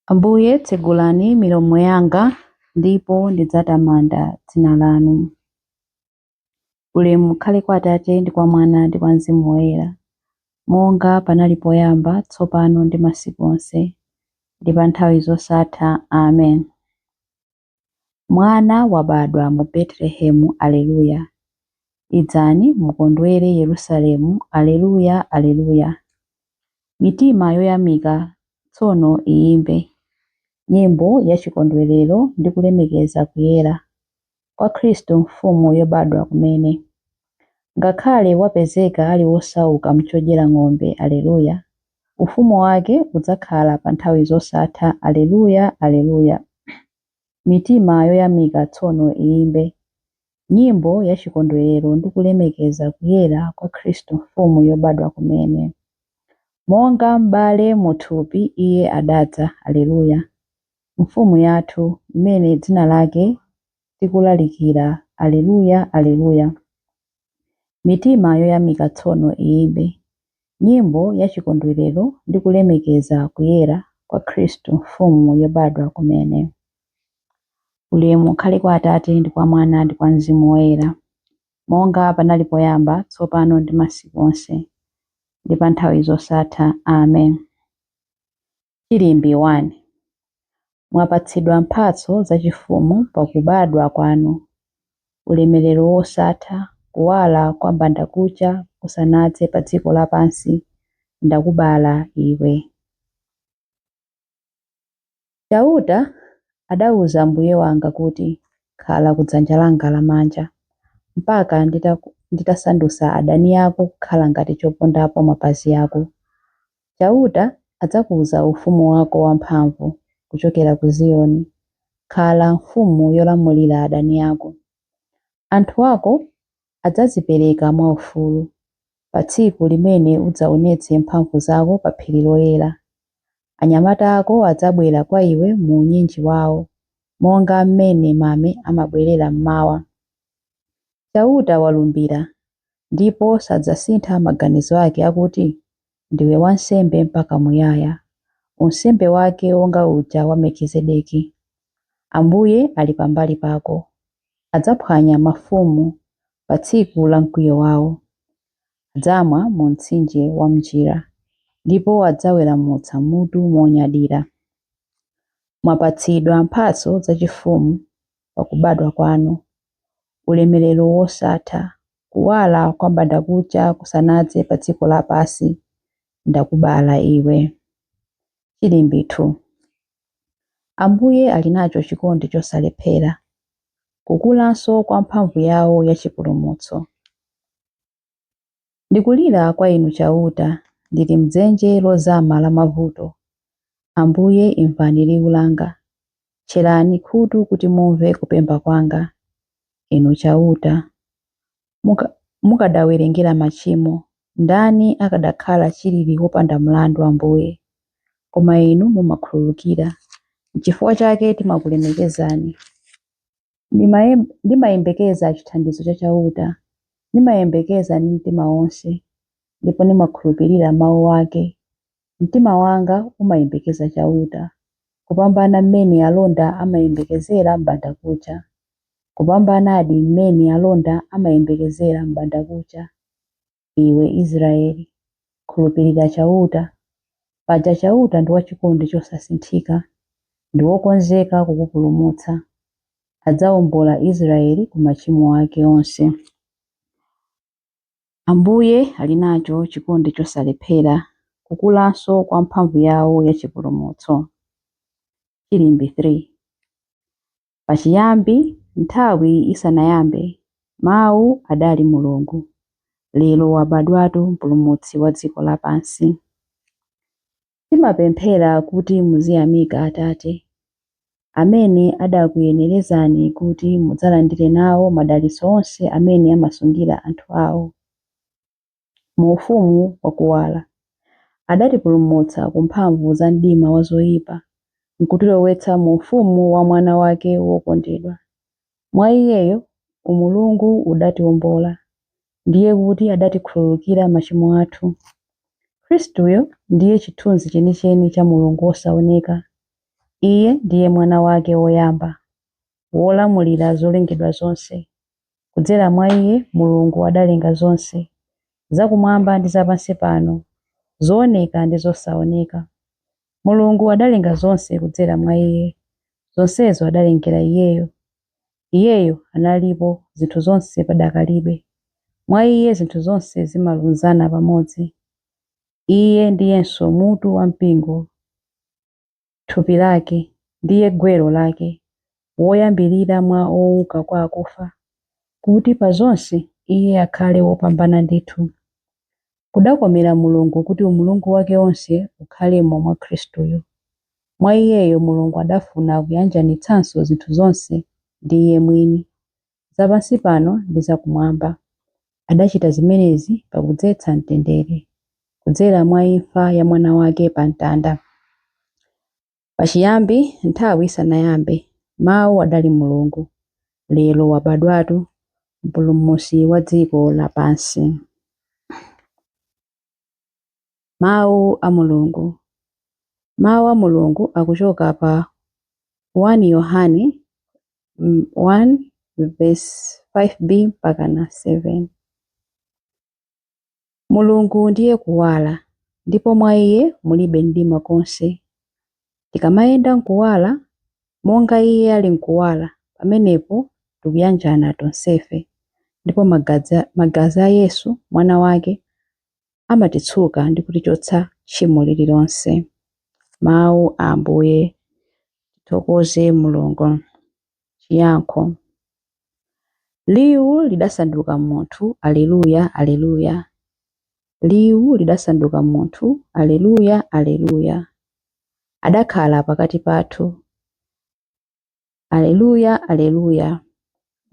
Ambuye tsegulani milomo yanga ndipo ndidzatamanda dzina lanu. Ulemu ukhale kwa Atate ndi kwa Mwana ndi kwa Mzimu Woyera, monga panali poyamba, tsopano ndi masiku onse, ndi pa nthawi zosatha. Amen. Mwana wabadwa mu Betelehemu, aleluya. Idzani mukondwere Yerusalemu, aleluya, aleluya. Mitima yoyamika tsono iyimbe nyimbo ya chikondwerero ndi kulemekeza kuyera kwa Khristu mfumu yobadwa kumene. Ngakhale wapezeka ali wosauka mchodyera ng'ombe, aleluya, ufumu wake udzakhala pa nthawi zosatha, aleluya, aleluya. Mitima yoyamika tsono iyimbe nyimbo ya chikondwerero ndi kulemekeza kuyera kwa Khristu mfumu yobadwa kumene. Monga m'bale muthupi iye adadza, aleluya. Mfumu yathu imene dzina lake tikulalikira, aleluya, aleluya. Mitima yoyamika tsono iyimbe nyimbo ya chikondwerero ndi kulemekeza kuyera kwa Khristu mfumu yobadwa kumene. Ulemu ukhale kwa Atate ndi kwa Mwana ndi kwa Mzimu Woyera, monga panali poyamba, tsopano ndi masiku onse, ndi pa nthawi zosatha. Amen. Chilimbi 1. Mwapatsidwa mphatso zachifumu pakubadwa kwanu, ulemerero wosatha, kuwala kwa mbandakucha kusanadze pa dziko lapansi, ndakubala iwe. Chauta adawuza mbuye wanga kuti, khala kudzanja langa lamanja, mpaka nditasandutsa adani ako kukhala ngati chopondapo mapazi ako. Chauta adzakuza ufumu wako wamphamvu kuchokera ku Ziyoni, khala mfumu yolamulira adani ako. Anthu ako adzazipereka mwaufulu pa tsiku limene udzaonetse mphamvu zako pa phiri loyera. Anyamata ako adzabwera kwa iwe mu unyinji wawo, monga mmene mame amabwerera mmawa. Chauta walumbira ndipo sadzasintha maganizo ake akuti, ndiwe wansembe mpaka muyaya, unsembe wake wonga uja wa Melkizedeki. Ambuye ali pambali pako, adzaphwanya mafumu pa tsiku la mkwiyo wawo. Adzamwa mu mtsinje wa mchira, ndipo adzaweramutsa mutu monyadira. Mwapatsidwa mphatso zachifumu pakubadwa kwanu, ulemerero wosatha, kuwala kwa mbandakucha kusanadze pa dziko lapansi, ndakubala iwe. Chilimbi 2. Ambuye ali nacho chikondi chosalephera, kukulanso kwa mphamvu yawo yachipulumutso. Ndikulira kwa inu chauta, ndili mdzenje lozama la mavuto. Ambuye imvani liwu langa, tcherani khutu kuti mumve kupempha kwanga. Inu chauta, mukadawerengera machimo, ndani akadakhala chilili wopanda mlandu Ambuye? Koma inu mumakhululukira, n'chifukwa chake timakulemekezani. Ndimayembekeza chithandizo cha chauta, ndimayembekeza ndi mtima wonse, ndipo ndimakhulupirira mawu ake. Mtima wanga umayembekeza chauta, kupambana mmene alonda amayembekezera mbandakucha, kupambanadi mmene alonda amayembekezera mbandakucha. Iwe Israeli, khulupirira chauta, paja chauta ndi wachikondi chosasinthika, ndi wokonzeka kukupulumutsa. Adzawombola Israeli ku machimo ake onse. Ambuye ali nacho chikondi chosalephera, kukulanso kwa mphamvu yawo yachipulumutso. Chilimbi 3. Pachiyambi, nthawi isanayambe, mawu adali Mulungu. Lero wabadwatu mpulumutsi wa dziko lapansi. Timapemphera kuti muziyamika Atate, amene adakuyenerezani kuti mudzalandire nawo madalitso onse amene amasungira anthu awo. Mu ufumu wakuwala, adatipulumutsa ku mphamvu za mdima wa zoyipa, nkutilowetsa mu ufumu wa mwana wake wokondedwa. Mwa iyeyo umulungu udatiwombola, ndiye kuti adatikhululukira machimo athu. Khristuyo ndiye chithunzi chenicheni cha Mulungu wosaoneka, Iye ndiye mwana wake woyamba, wolamulira zolengedwa zonse. Kudzera mwa iye Mulungu adalenga zonse, zakumwamba ndi zapansi pano, zooneka ndi zosaoneka. Mulungu adalenga zonse kudzera mwa iye, zonsezo adalengera iyeyo. Iyeyo analipo, zinthu zonse padakalibe. Mwa iye zinthu zonse zimalumikizana pamodzi. Iye ndiyenso mutu wa mpingo, thupi lake, ndiye gwero lake, woyambirira mwa owuka kwa akufa, kuti pa zonse iye akhale wopambana ndithu. Kudakomera Mulungu kuti umulungu wake wonse ukhalemo mwa Khristuyo. Mwa iyeyo Mulungu adafuna kuyanjanitsanso zinthu zonse ndi iye mwini, zapansi pano ndi zakumwamba. Adachita zimenezi pakudzetsa mtendere, kudzera mwa imfa ya mwana wake pa mtanda. Pachiyambi, nthawi isanayambe, Mawu adali Mulungu. Lero wabadwatu, mpulumutsi wa dziko lapansi. Mawu a Mulungu. Mawu a Mulungu akuchoka pa 1 Yohane 1 verse 5b mpaka na 7. Mulungu ndiye kuwala, ndipo mwa iye mulibe mdima konse. Tikamayenda mkuwala, monga iye ali mkuwala, pamenepo tikuyanjana tonsefe, ndipo magazi a Yesu mwana wake amatitsuka ndi kutichotsa tchimo lililonse. Mawu a Ambuye. Tithokoze Mulungu. Chiyankho. Liwu lidasanduka munthu, aleluya, aleluya. Liwu lidasanduka munthu, aleluya, aleluya. Adakhala pakati pathu. Aleluya, aleluya.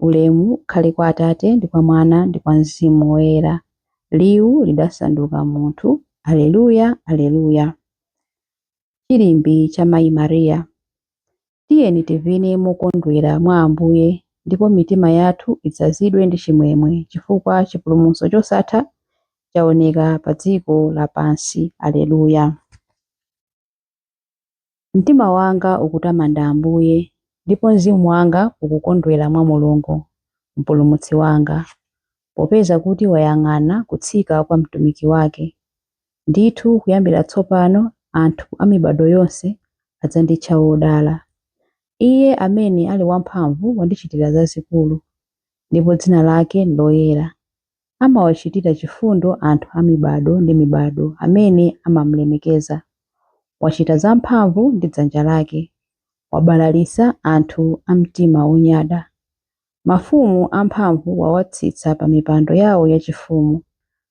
Ulemu ukhale kwa Atate ndi kwa Mwana ndi kwa Mzimu Woyera. Liwu lidasanduka munthu, aleluya, aleluya. Chilimbi cha Mayi Mariya. Tiyeni tivine mokondwera mwa Ambuye, ndipo mitima yathu idzazidwe ndi chimwemwe, chifukwa chipulumutso chosatha chaoneka pa dziko lapansi. Aleluya. Mtima wanga ukutamanda Ambuye, ndipo mzimu wanga ukukondwera mwa Mulungu, mpulumutsi wanga, popeza kuti wayang'ana kutsika kwa mtumiki wake. Ndithu kuyambira tsopano anthu a mibado yonse adzanditcha wodala. Iye amene ali wamphamvu wandichitira zazikulu, ndipo dzina lake loyera. Amawachitira chifundo anthu a mibado ndi mibado amene amamulemekeza. Wachita zamphamvu ndi dzanja lake, wabalalisa anthu a mtima wonyada. Mafumu amphamvu wawatsitsa pa mipando yawo yachifumu,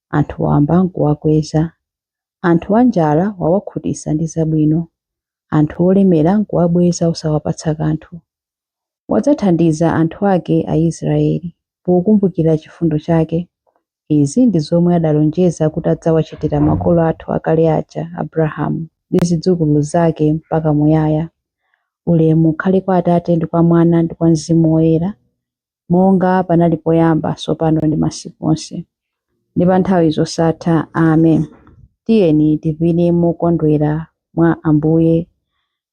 anthu wamba nkuwakweza. Anthu anjala wawakhutitsa ndi zabwino, anthu olemera nkuwabweza osawapatsa kanthu. Wadzathandiza anthu ake a Israeli, pokumbukira chifundo chake. Izi ndi zomwe adalonjeza kuti adzawachitira makolo athu akale aja, Abrahamu ndi zidzukulu zake mpaka muyaya. Ulemu ukhale kwa Atate ndi kwa Mwana ndi kwa Mzimu Woyera, monga panali poyamba, tsopano ndi masiku onse, ndi pa nthawi zosatha. Amen. Tiyeni tivine mokondwera mwa Ambuye,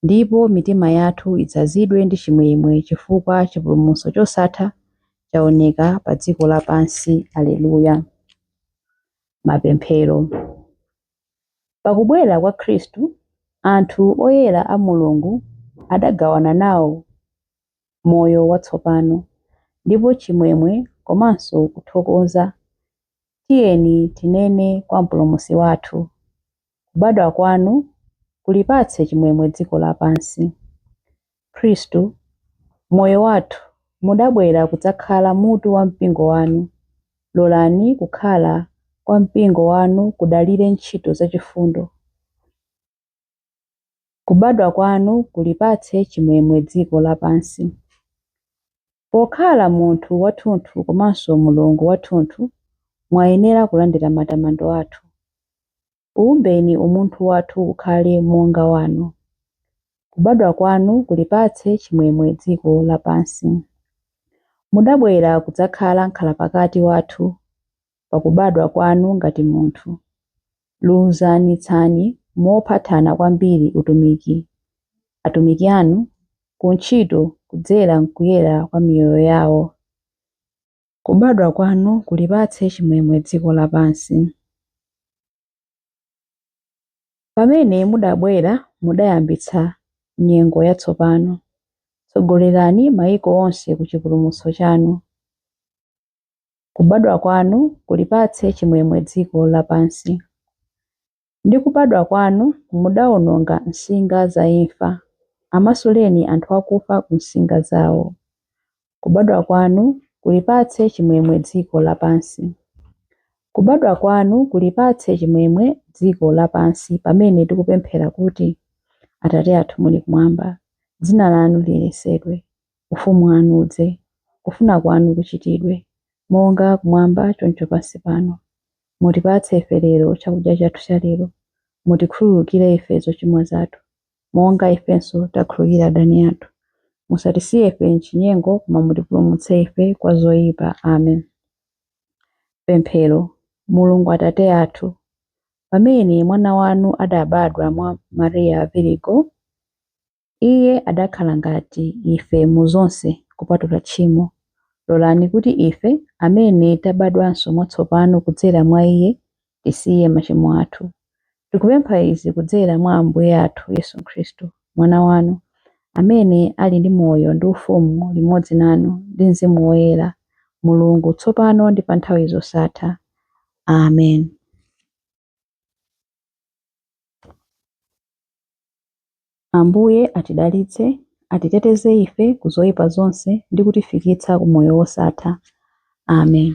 ndipo mitima yathu idzazidwe ndi chimwemwe, chifukwa chipulumutso chosatha chaoneka pa dziko lapansi. Aleluya. Mapemphero. Pakubwera kwa Khristu, anthu oyera a Mulungu adagawana nawo moyo watsopano, ndipo chimwemwe komanso kuthokoza. Tiyeni tinene kwa mpulumutsi wathu, kubadwa kwanu kulipatse chimwemwe dziko lapansi. Khristu, moyo wathu, mudabwera kudzakhala mutu wa mpingo wanu. Lolani kukhala kwa mpingo wanu kudalire ntchito zachifundo. Kubadwa kwanu kulipatse chimwemwe dziko lapansi. Pokhala munthu wathunthu komanso Mulungu wathunthu, mwayenera kulandira matamando athu. Uumbeni umunthu wathu ukhale monga wanu. Kubadwa kwanu kulipatse chimwemwe dziko lapansi. Mudabwera kudzakhala nkhalapakati wathu, pakubadwa kwanu ngati munthu. Luwuzanitsani mophathana kwambiri utumiki, atumiki anu ku ntchito kudzera mkuyera kwa miyoyo yawo. Kubadwa kwanu kulipatse chimwemwe dziko lapansi. Pamene mudabwera mudayambitsa nyengo yatsopano. Tsogolerani mayiko onse ku chipulumutso chanu. Kubadwa kwanu kulipatse chimwemwe dziko lapansi. Ndi kubadwa kwanu mudawononga nsinga za imfa. Amasuleni anthu akufa ku nsinga zawo. Kubadwa kwanu kulipatse chimwemwe dziko lapansi. Kubadwa kwanu kulipatse chimwemwe dziko lapansi pamene tikupemphera kuti Atate athu muli kumwamba, dzina lanu liyeretsedwe, ufumu wanu udze, kufuna kwanu kuchitidwe, monga kumwamba choncho pansi pano. Mutipatse ife lero chakudya chathu cha lero. Mutikhululukire ife zochimwa zathu, monga ifenso takhululukira adani athu. Musatisiye ife m'chinyengo, koma mutipulumutse ife kwa zoyipa. Amen. Pemphero. Mulungu Atate athu, pamene mwana wanu adabadwa mwa Mariya Virigo, iye adakhala ngati ife mu zonse kupatula tchimo. Lolani kuti ife amene tabadwanso mwatsopano kudzera mwa iye tisiye machimo athu. Tikupempha izi kudzera mwa Ambuye athu Yesu Khristu, mwana wanu, amene ali ndi moyo ndi ufumu limodzi nanu ndi Mzimu Woyera, Mulungu tsopano ndi pa nthawi zosatha. Amen. Ambuye atidalitse, atiteteze ife ku zoyipa zonse ndi kutifikitsa ku moyo wosatha. Amen.